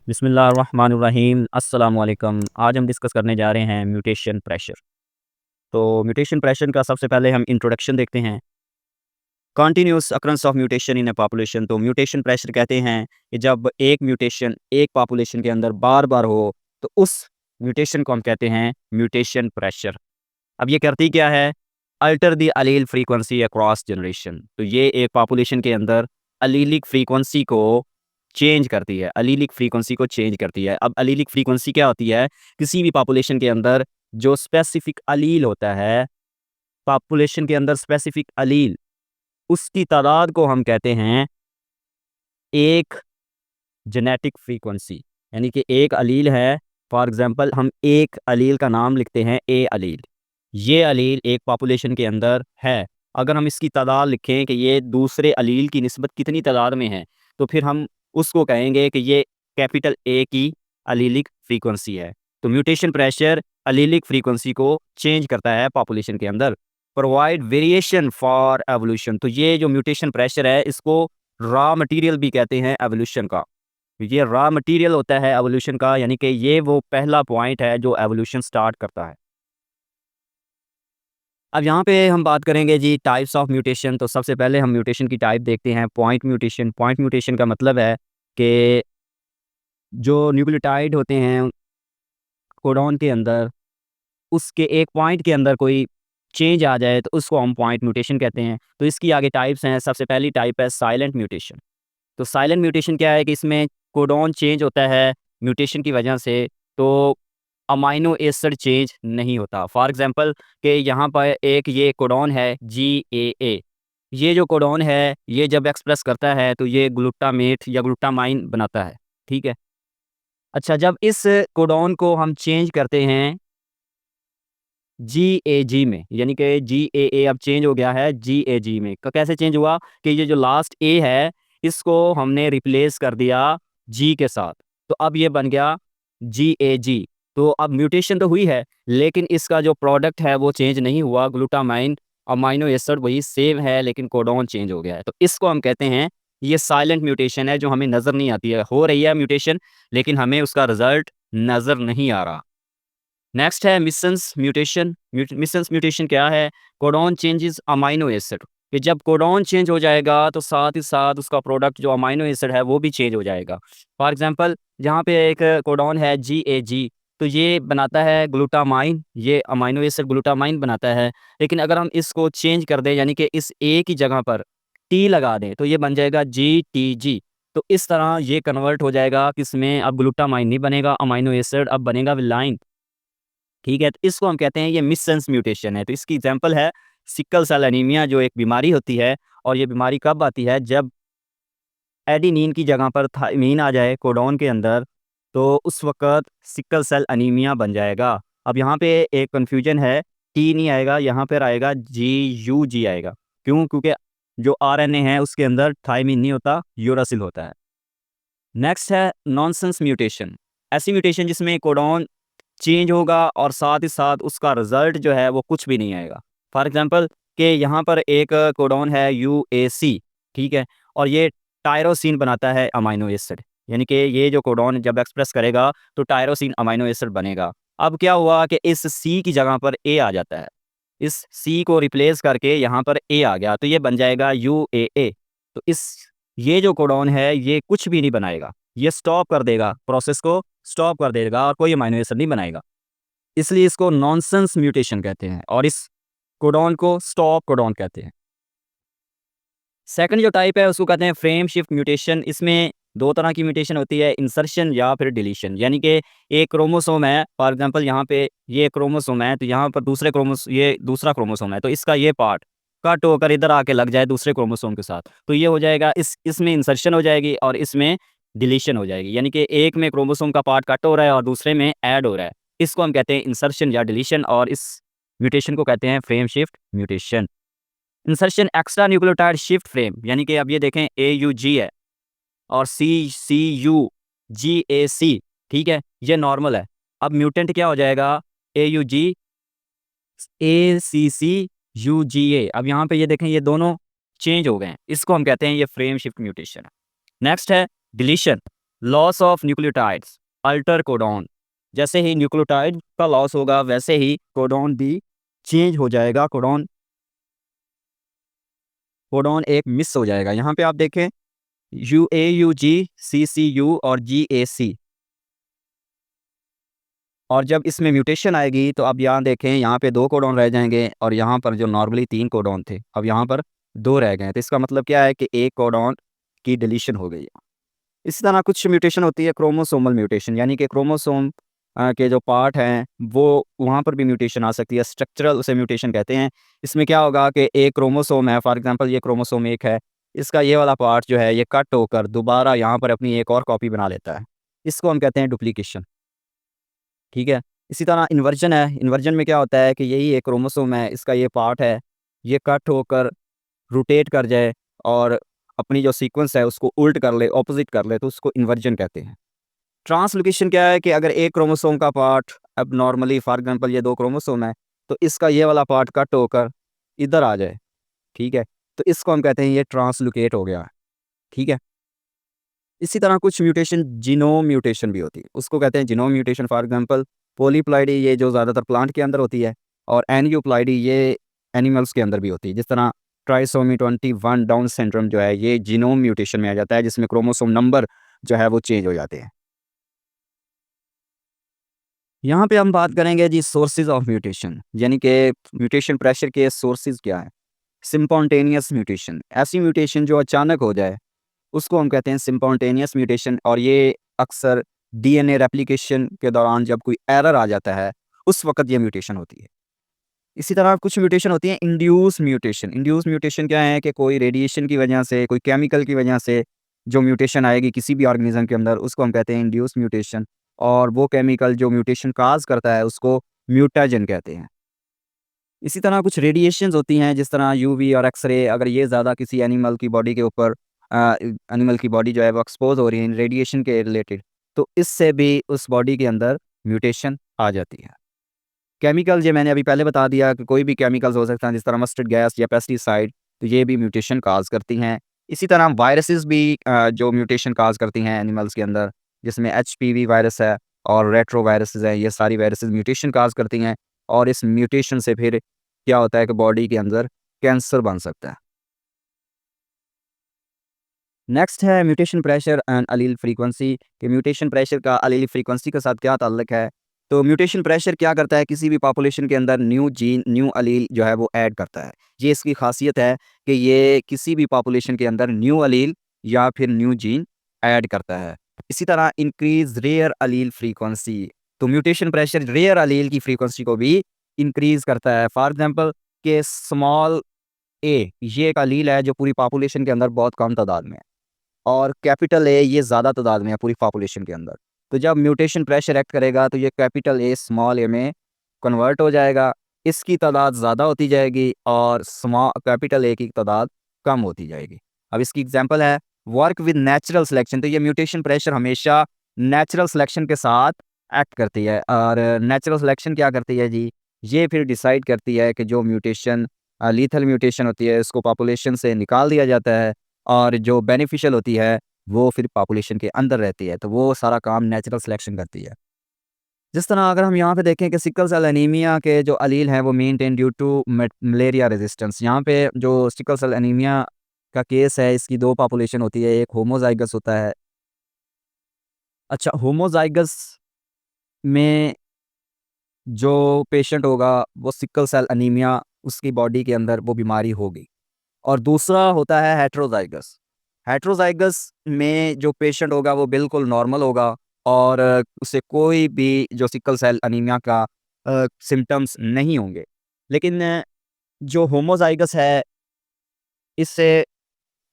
बिस्मिल्लाहिर्रहमानिर्रहीम अस्सलाम वालेकुम। आज हम डिस्कस करने जा रहे हैं म्यूटेशन प्रेशर। तो म्यूटेशन प्रेशर का सबसे पहले हम इंट्रोडक्शन देखते हैं। Continuous occurrence of mutation in a population. तो म्यूटेशन प्रेशर कहते हैं कि जब एक म्यूटेशन एक पॉपुलेशन के अंदर बार बार हो तो उस म्यूटेशन को हम कहते हैं म्यूटेशन प्रेशर। अब ये करती क्या है? Alter the allele frequency across generation. तो ये एक पॉपुलेशन के अंदर अलीलिक फ्रीक्वेंसी को चेंज करती है, अलीलिक फ्रीक्वेंसी को चेंज करती है। अब अलीलिक फ्रीक्वेंसी क्या होती है? किसी भी पॉपुलेशन के अंदर जो स्पेसिफिक अलील होता है, पॉपुलेशन के अंदर स्पेसिफिक अलील, उसकी तादाद को हम कहते हैं एक जेनेटिक फ्रीक्वेंसी। यानी कि एक अलील है, फॉर एग्जांपल हम एक अलील का नाम लिखते हैं ए अलील। ये अलील एक पॉपुलेशन के अंदर है। अगर हम इसकी तादाद लिखें कि ये दूसरे अलील की निस्बत कितनी तादाद में है, तो फिर हम उसको कहेंगे कि ये कैपिटल ए की अलीलिक फ्रीक्वेंसी है। तो म्यूटेशन प्रेशर अलीलिक फ्रीक्वेंसी को चेंज करता है पॉपुलेशन के अंदर। Provide variation for evolution. तो ये जो म्यूटेशन प्रेशर है, इसको रॉ मटेरियल भी कहते हैं एवोल्यूशन का। ये रॉ मटेरियल होता है एवोल्यूशन का, यानी कि ये वो पहला पॉइंट है जो एवोल्यूशन स्टार्ट करता है। अब यहाँ पे हम बात करेंगे जी टाइप्स ऑफ म्यूटेशन। तो सबसे पहले हम म्यूटेशन की टाइप देखते हैं, पॉइंट म्यूटेशन। पॉइंट म्यूटेशन का मतलब है कि जो न्यूक्लियोटाइड होते हैं कोडॉन के अंदर, उसके एक पॉइंट के अंदर कोई चेंज आ जाए तो उसको हम पॉइंट म्यूटेशन कहते हैं। तो इसकी आगे टाइप्स हैं। सबसे पहली टाइप है साइलेंट म्यूटेशन। तो साइलेंट म्यूटेशन क्या है कि इसमें कोडॉन चेंज होता है म्यूटेशन की वजह से, तो अमाइनो एसिड चेंज नहीं होता। फॉर एग्जांपल कि यहाँ पर एक ये कोडॉन है GAA। ये जो कोडॉन है, ये जब एक्सप्रेस करता है तो ये ग्लूटामेट या ग्लूटामाइन बनाता है। ठीक है। अच्छा, जब इस कोडॉन को हम चेंज करते हैं GAG में, यानी कि GAA अब चेंज हो गया है GAG में। कैसे चेंज हुआ कि ये जो लास्ट ए है, इसको हमने रिप्लेस कर दिया G के साथ, तो अब ये बन गया GAG। तो अब म्यूटेशन तो हुई है, लेकिन इसका जो प्रोडक्ट है वो चेंज नहीं हुआ। ग्लूटामाइन अमाइनो एसिड वही सेम है, लेकिन कोडॉन चेंज हो गया है। तो इसको हम कहते हैं ये साइलेंट म्यूटेशन है, जो हमें नज़र नहीं आती है। हो रही है म्यूटेशन, लेकिन हमें उसका रिजल्ट नज़र नहीं आ रहा। नेक्स्ट है मिसेंस म्यूटेशन। मिसेंस म्यूटेशन क्या है? Codon changes amino acid. कि जब कोडॉन चेंज हो जाएगा तो साथ ही साथ उसका प्रोडक्ट जो अमाइनो एसिड है वो भी चेंज हो जाएगा। फॉर एग्जांपल जहाँ पे एक कोडॉन है GAG, तो ये बनाता है ग्लूटामाइन, ये अमाइनो एसिड ग्लूटामाइन बनाता है। लेकिन अगर हम इसको चेंज कर दें, यानी कि इस ए की जगह पर टी लगा दें, तो ये बन जाएगा GTG। तो इस तरह ये कन्वर्ट हो जाएगा, किसमें अब ग्लूटामाइन नहीं बनेगा अमाइनो एसिड, अब बनेगा विलाइन। ठीक है, तो इसको हम कहते हैं ये मिससेंस म्यूटेशन है। तो इसकी एग्जांपल है सिकल सेल एनीमिया, जो एक बीमारी होती है। और ये बीमारी कब आती है? जब एडेनिन की जगह पर थाइमीन आ जाए कोडॉन के अंदर, तो उस वक़्त सिकल सेल एनीमिया बन जाएगा। अब यहाँ पे एक कन्फ्यूजन है, टी नहीं आएगा, यहाँ पर आएगा GUG आएगा। क्यों? क्योंकि जो आरएनए है उसके अंदर थाइमीन नहीं होता, यूरासिल होता है। नेक्स्ट है नॉनसेंस म्यूटेशन। ऐसी म्यूटेशन जिसमें कोडॉन चेंज होगा और साथ ही साथ उसका रिजल्ट जो है वो कुछ भी नहीं आएगा। फॉर एग्जांपल कि यहाँ पर एक कोडॉन है UAC, ठीक है, और ये टायरोसिन बनाता है अमाइनो एसिड। यानी कि ये जो कोडॉन जब एक्सप्रेस करेगा तो टायरोसिन अमाइनो एसिड बनेगा। अब क्या हुआ कि इस C की जगह पर A आ जाता है, इस C को रिप्लेस करके यहाँ पर A आ गया, तो ये बन जाएगा UAA। तो ये जो कोडॉन है ये कुछ भी नहीं बनाएगा, ये स्टॉप कर देगा, प्रोसेस को स्टॉप कर देगा और कोई अमाइनो एसिड नहीं बनाएगा। इसलिए इसको नॉनसेंस म्यूटेशन कहते हैं और इस कोडॉन को स्टॉप कोडॉन कहते हैं। सेकंड जो टाइप है उसको कहते हैं फ्रेम शिफ्ट म्यूटेशन। इसमें दो तरह की म्यूटेशन होती है, इंसर्शन या फिर डिलीशन। यानी कि एक क्रोमोसोम है, फॉर एग्जांपल यहाँ पे ये क्रोमोसोम है, तो यहाँ पर ये दूसरा क्रोमोसोम है, तो इसका ये पार्ट कट होकर इधर आके लग जाए दूसरे क्रोमोसोम के साथ, तो ये हो जाएगा इसमें इंसर्शन हो जाएगी और इसमें डिलीशन हो जाएगी। यानी कि एक में क्रोमोसोम का पार्ट कट हो रहा है और दूसरे में ऐड हो रहा है। इसको हम कहते हैं इंसर्शन या डिलीशन, और इस म्यूटेशन को कहते हैं frame shift mutation. Insertion extra nucleotide shift frame, यानी कि अब ये देखें AUG है और CCU GAC, ठीक है, ये नॉर्मल है। अब म्यूटेंट क्या हो जाएगा? AUG ACCUGA। अब यहाँ पे ये देखें ये दोनों चेंज हो गए हैं, इसको हम कहते हैं ये फ्रेम शिफ्ट म्यूटेशन है। नेक्स्ट है deletion. Loss of nucleotides, alter codon. जैसे ही न्यूक्लियोटाइड का लॉस होगा वैसे ही कोडॉन भी चेंज हो जाएगा, कोडॉन कोडॉन एक मिस हो जाएगा। यहाँ पे आप देखें UAUG, CCU और GAC, और जब इसमें म्यूटेशन आएगी तो अब यहाँ देखें, यहाँ पे 2 कोडॉन रह जाएंगे और यहाँ पर जो नॉर्मली 3 कोडॉन थे अब यहाँ पर 2 रह गए हैं। तो इसका मतलब क्या है कि एक कोडॉन की डिलीशन हो गई है। इसी तरह कुछ म्यूटेशन होती है क्रोमोसोमल म्यूटेशन, यानी कि क्रोमोसोम के जो पार्ट हैं वो वहाँ पर भी म्यूटेशन आ सकती है, स्ट्रक्चरल उसे म्यूटेशन कहते हैं। इसमें क्या होगा कि एक क्रोमोसोम है, फॉर एग्जांपल ये क्रोमोसोम 1 है, इसका ये वाला पार्ट जो है ये कट होकर दोबारा यहाँ पर अपनी एक और कॉपी बना लेता है, इसको हम कहते हैं डुप्लीकेशन। ठीक है। इसी तरह इन्वर्जन है, इन्वर्जन में क्या होता है कि यही एक क्रोमोसोम है, इसका ये पार्ट है, ये कट होकर रोटेट कर जाए और अपनी जो सीक्वेंस है उसको उल्ट कर ले, ऑपोजिट कर ले, तो उसको इन्वर्जन कहते हैं। ट्रांसलोकेशन क्या है कि अगर एक क्रोमोसोम का पार्ट, अब नॉर्मली फॉर एग्जांपल ये 2 क्रोमोसोम है, तो इसका ये वाला पार्ट कट होकर इधर आ जाए, ठीक है, तो इसको हम कहते हैं ये ट्रांसलोकेट हो गया। ठीक है। इसी तरह कुछ म्यूटेशन जीनोम म्यूटेशन भी होती है, उसको कहते हैं जीनोम म्यूटेशन। फॉर एग्जांपल पॉलीप्लाइडी ये जो ज़्यादातर प्लांट के अंदर होती है, और एन्यूप्लाइडी ये एनिमल्स के अंदर भी होती है। जिस तरह ट्राइसोमी 21 डाउन सिंड्रोम जो है ये जीनोम म्यूटेशन में आ जाता है, जिसमें क्रोमोसोम नंबर जो है वो चेंज हो जाते हैं। यहाँ पे हम बात करेंगे जी सोर्सेज ऑफ म्यूटेशन, यानी कि म्यूटेशन प्रेशर के सोर्सेज क्या है। सिम्पोंटेनियस म्यूटेशन, ऐसी म्यूटेशन जो अचानक हो जाए उसको हम कहते हैं सिम्पोंटेनियस म्यूटेशन, और ये अक्सर डीएनए रेप्लिकेशन के दौरान जब कोई एरर आ जाता है उस वक्त ये म्यूटेशन होती है। इसी तरह कुछ म्यूटेशन होती है इंड्यूस म्यूटेशन। इंड्यूस म्यूटेशन क्या है कि कोई रेडिएशन की वजह से, कोई केमिकल की वजह से जो म्यूटेशन आएगी किसी भी ऑर्गेनिज्म के अंदर, उसको हम कहते हैं इंड्यूस म्यूटेशन, और वो केमिकल जो म्यूटेशन काज करता है उसको म्यूटाजन कहते हैं। इसी तरह कुछ रेडिएशंस होती हैं, जिस तरह यूवी और एक्सरे, अगर ये ज़्यादा किसी एनिमल की बॉडी के ऊपर, एनिमल की बॉडी जो है वो एक्सपोज हो रही है रेडिएशन के रिलेटेड, तो इससे भी उस बॉडी के अंदर म्यूटेशन आ जाती है। केमिकल जो मैंने अभी पहले बता दिया कि कोई भी केमिकल्स हो सकते हैं, जिस तरह मस्टर्ड गैस या पेस्टिसाइड, तो ये भी म्यूटेशन काज करती हैं। इसी तरह वायरसेस भी जो म्यूटेशन काज करती हैं एनिमल्स के अंदर, जिसमें HPV वायरस है और रेट्रो वायरसेस हैं, ये सारी वायरसेस म्यूटेशन काज करती हैं, और इस म्यूटेशन से फिर क्या होता है कि बॉडी के अंदर कैंसर बन सकता है। नेक्स्ट है mutation pressure and Aleel frequency, कि म्यूटेशन प्रेशर का अलील फ्रीक्वेंसी के साथ क्या ताल्लुक है। तो म्यूटेशन प्रेशर क्या करता है, किसी भी पॉपुलेशन के अंदर न्यू जीन, न्यू अलील जो है वो ऐड करता है। ये इसकी खासियत है कि ये किसी भी पॉपुलेशन के अंदर न्यू अलील या फिर न्यू जीन ऐड करता है। इसी तरह इंक्रीज रेयर अलील फ्रीक्वेंसी, तो म्यूटेशन प्रेशर रेयर अलील की फ्रीक्वेंसी को भी इंक्रीज करता है। फॉर एग्जाम्पल के स्मॉल ए ये एक अलील है जो पूरी पॉपुलेशन के अंदर बहुत कम तादाद में है, और कैपिटल ए ये ज़्यादा तादाद में है पूरी पॉपुलेशन के अंदर। तो जब म्यूटेशन प्रेशर एक्ट करेगा तो ये कैपिटल ए स्मॉल ए में कन्वर्ट हो जाएगा, इसकी तादाद ज़्यादा होती जाएगी और स्मॉल कैपिटल ए की तादाद कम होती जाएगी। अब इसकी एग्जांपल है वर्क विद नेचुरल सिलेक्शन, तो ये म्यूटेशन प्रेशर हमेशा नेचुरल सिलेक्शन के साथ एक्ट करती है, और नेचुरल सिलेक्शन क्या करती है जी, ये फिर डिसाइड करती है कि जो म्यूटेशन लीथल म्यूटेशन होती है इसको पॉपुलेशन से निकाल दिया जाता है, और जो बेनिफिशियल होती है वो फिर पॉपुलेशन के अंदर रहती है। तो वो सारा काम नेचुरल सिलेक्शन करती है। जिस तरह अगर हम यहाँ पे देखें कि सिकल सेल एनीमिया के जो अलील हैं वो maintain due to malaria resistance, यहाँ पे जो सिकल सेल एनीमिया का केस है इसकी 2 पॉपुलेशन होती है, एक होमोजाइगस होता है। अच्छा, होमोजाइगस में जो पेशेंट होगा वो सिकल सेल एनीमिया उसकी बॉडी के अंदर वो बीमारी होगी, और दूसरा होता है हेट्रोजाइगस। हेट्रोजाइगस में जो पेशेंट होगा वो बिल्कुल नॉर्मल होगा, और उसे कोई भी जो सिकल सेल अनीमिया का सिम्टम्स नहीं होंगे। लेकिन जो होमोजाइगस है इससे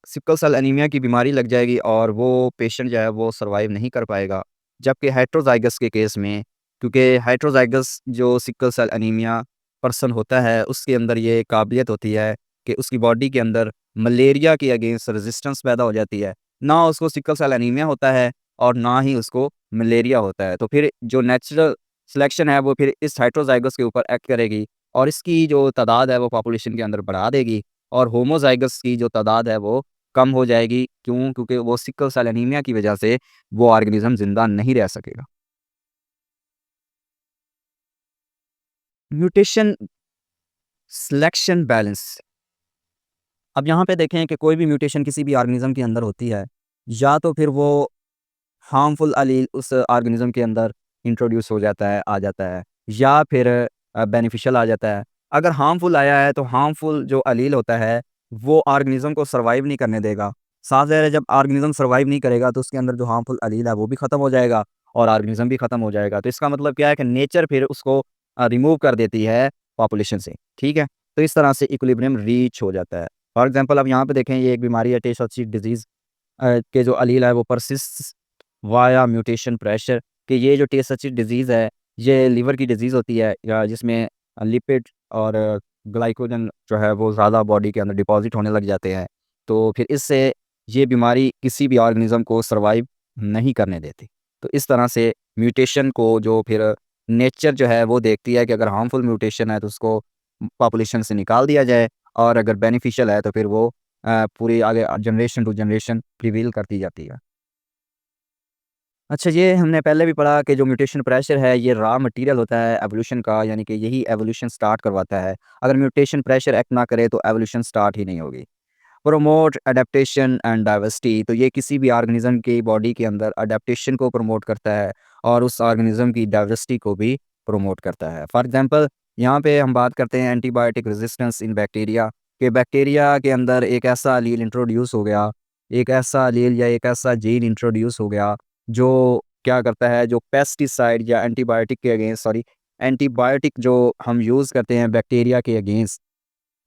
सिकल सेल एनीमिया की बीमारी लग जाएगी और वो पेशेंट जो है वो सर्वाइव नहीं कर पाएगा। जबकि हेट्रोजाइगस के केस में, क्योंकि हेट्रोजाइगस जो सिकल सेल एनीमिया पर्सन होता है उसके अंदर ये काबिलियत होती है कि उसकी बॉडी के अंदर मलेरिया के अगेंस्ट रेजिस्टेंस पैदा हो जाती है, ना उसको सिकल सेल एनीमिया होता है और ना ही उसको मलेरिया होता है। तो फिर जो नेचुरल सिलेक्शन है वो फिर इस हेट्रोजाइगस के ऊपर एक्ट करेगी और इसकी जो तादाद है वो पॉपुलेशन के अंदर बढ़ा देगी, और होमोजाइगस की जो तादाद है वो कम हो जाएगी। क्यों? क्योंकि वो सिकल सेल एनीमिया की वजह से वो ऑर्गेनिज़्म ज़िंदा नहीं रह सकेगा। Mutation selection balance. अब यहाँ पे देखें कि कोई भी म्यूटेशन किसी भी ऑर्गेनिज़्म के अंदर होती है, या तो फिर वो हार्मफुल अलील उस ऑर्गेनिज़्म के अंदर इंट्रोड्यूस हो जाता है, आ जाता है, या फिर बेनिफिशियल आ जाता है। अगर हार्मफुल आया है तो हार्मफुल जो अलील होता है, वो ऑर्गेनिज़्म को सर्वाइव नहीं करने देगा। साथ ज़ाहिर है जब ऑर्गेनिज़्म सर्वाइव नहीं करेगा तो उसके अंदर जो हार्मफुल अलील है वो भी ख़त्म हो जाएगा और ऑर्गेनिज़्म भी ख़त्म हो जाएगा। तो इसका मतलब क्या है कि नेचर फिर उसको रिमूव कर देती है पॉपुलेशन से, ठीक है? तो इस तरह से इक्विलिब्रियम रीच हो जाता है। फॉर एग्ज़ाम्पल अब यहाँ पे देखें, ये एक बीमारी है टेस्ट डिज़ीज़ के जो अलील है वो परसिस्ट वाया म्यूटेशन प्रेशर, कि ये जो टी-एस-एच डिज़ीज़ है, ये लिवर की डिज़ीज़ होती है या जिसमें लिपिड और ग्लाइकोजन जो है वो ज़्यादा बॉडी के अंदर डिपॉज़िट होने लग जाते हैं। तो फिर इससे ये बीमारी किसी भी ऑर्गेनिज़्म को सर्वाइव नहीं करने देती। तो इस तरह से म्यूटेशन को जो फिर नेचर जो है वो देखती है कि अगर हार्मफुल म्यूटेशन है तो उसको पॉपुलेशन से निकाल दिया जाए, और अगर बेनिफिशियल है तो फिर वो पूरी आगे जनरेशन टू जनरेशन प्रिवील करती जाती है। अच्छा, ये हमने पहले भी पढ़ा कि जो म्यूटेशन प्रेशर है ये रॉ मटेरियल होता है एवोल्यूशन का, यानी कि यही एवोल्यूशन स्टार्ट करवाता है। अगर म्यूटेशन प्रेशर एक्ट ना करे तो एवोल्यूशन स्टार्ट ही नहीं होगी। प्रोमोट एडेप्टेशन एंड डाइवर्सिटी, तो ये किसी भी ऑर्गेनिज्म की बॉडी के अंदर अडेप्टेशन को प्रमोट करता है और उस ऑर्गेनिज्म की डाइवर्सिटी को भी प्रमोट करता है। फॉर एग्जांपल यहाँ पे हम बात करते हैं एंटीबायोटिक रेजिस्टेंस इन बैक्टीरिया, कि बैक्टीरिया के अंदर एक ऐसा अलील इंट्रोड्यूस हो गया, एक ऐसा अलील या एक ऐसा जीन इंट्रोड्यूस हो गया जो क्या करता है, जो पेस्टिसाइड या एंटीबायोटिक के अगेंस्ट, सॉरी, एंटीबायोटिक जो हम यूज़ करते हैं बैक्टीरिया के अगेंस्ट,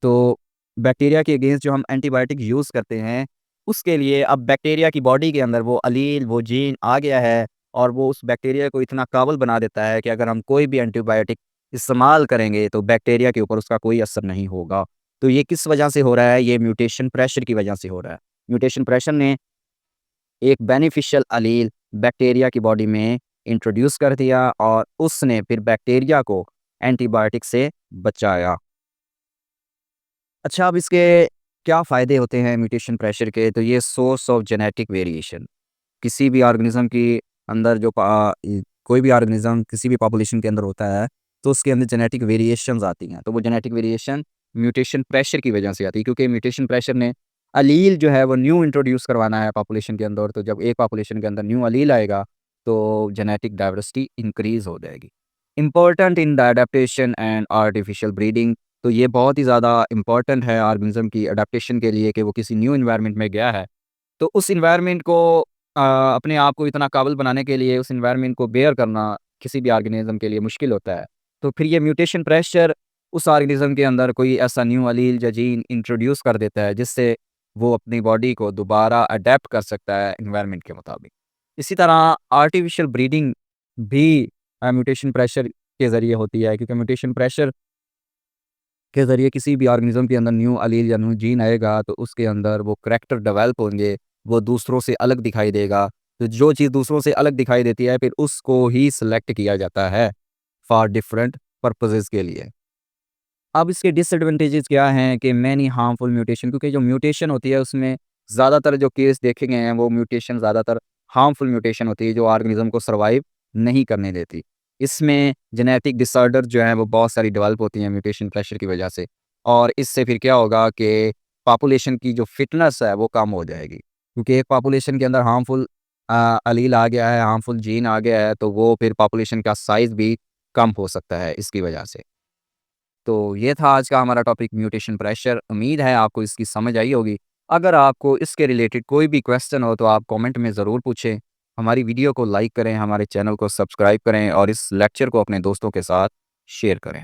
तो बैक्टीरिया के अगेंस्ट जो हम एंटीबायोटिक यूज़ करते हैं, उसके लिए अब बैक्टीरिया की बॉडी के अंदर वो अलील, वो जीन आ गया है और वो उस बैक्टीरिया को इतना काबिल बना देता है कि अगर हम कोई भी एंटीबायोटिक इस्तेमाल करेंगे तो बैक्टीरिया के ऊपर उसका कोई असर नहीं होगा। तो ये किस वजह से हो रहा है? ये म्यूटेशन प्रेशर की वजह से हो रहा है। म्यूटेशन प्रेशर ने एक बेनिफिशियल अलील बैक्टीरिया की बॉडी में इंट्रोड्यूस कर दिया और उसने फिर बैक्टीरिया को एंटीबायोटिक से बचाया। अच्छा, अब इसके क्या फ़ायदे होते हैं म्यूटेशन प्रेशर के? तो ये सोर्स ऑफ जेनेटिक वेरिएशन, किसी भी ऑर्गेनिज़्म की अंदर जो कोई भी ऑर्गेनिज़्म किसी भी पॉपुलेशन के अंदर होता है, तो उसके अंदर जेनेटिक वेरिएशंस आती हैं। तो वो जेनेटिक वेरिएशन म्यूटेशन प्रेशर की वजह से आती है, क्योंकि म्यूटेशन प्रेशर ने अलील जो है वो न्यू इंट्रोड्यूस करवाना है पॉपुलेशन के अंदर। तो जब एक पॉपुलेशन के अंदर न्यू अलील आएगा, तो जेनेटिक डाइवर्सिटी इंक्रीज़ हो जाएगी। Important in the adaptation and artificial breeding, तो ये बहुत ही ज़्यादा इम्पोर्टेंट है ऑर्गेनिज़्म की अडेप्टेशन के लिए कि वो किसी न्यू एनवायरनमेंट में गया है, तो उस एनवायरनमेंट को अपने आप को इतना काबिल बनाने के लिए उस एनवायरनमेंट को बेयर करना किसी भी ऑर्गेनिज़्म के लिए मुश्किल होता है। तो फिर ये म्यूटेशन प्रेशर उस ऑर्गेनिज़्म के अंदर कोई ऐसा न्यू अलील या जीन इंट्रोड्यूस कर देता है जिससे वो अपनी बॉडी को दोबारा अडेप्ट कर सकता है एनवायरनमेंट के मुताबिक। इसी तरह आर्टिफिशियल ब्रीडिंग भी म्यूटेशन प्रेशर के ज़रिए होती है, क्योंकि म्यूटेशन प्रेशर के ज़रिए किसी भी ऑर्गेनिज़्म के अंदर न्यू अलील या न्यू जीन आएगा तो उसके अंदर वो करैक्टर डेवलप होंगे, वो दूसरों से अलग दिखाई देगा। तो जो चीज़ दूसरों से अलग दिखाई देती है फिर उसको ही सिलेक्ट किया जाता है फॉर डिफरेंट पर्पसेज़ के लिए। अब इसके डिसएडवांटेजेस क्या हैं? कि मैनी हार्मफुल म्यूटेशन, क्योंकि जो म्यूटेशन होती है उसमें ज़्यादातर जो केस देखे गए हैं वो म्यूटेशन ज़्यादातर हार्मफुल म्यूटेशन होती है जो ऑर्गेनिज़्म को सर्वाइव नहीं करने देती। इसमें जेनेटिक डिसऑर्डर जो है वो बहुत सारी डेवलप होती हैं म्यूटेशन प्रेशर की वजह से, और इससे फिर क्या होगा कि पॉपुलेशन की जो फिटनेस है वो कम हो जाएगी, क्योंकि एक पॉपुलेशन के अंदर हार्मफुल अलील आ गया है, हार्मफुल जीन आ गया है, तो वो फिर पॉपुलेशन का साइज़ भी कम हो सकता है इसकी वजह से। तो ये था आज का हमारा टॉपिक म्यूटेशन प्रेशर। उम्मीद है आपको इसकी समझ आई होगी। अगर आपको इसके रिलेटेड कोई भी क्वेश्चन हो तो आप कमेंट में ज़रूर पूछें। हमारी वीडियो को लाइक करें, हमारे चैनल को सब्सक्राइब करें और इस लेक्चर को अपने दोस्तों के साथ शेयर करें।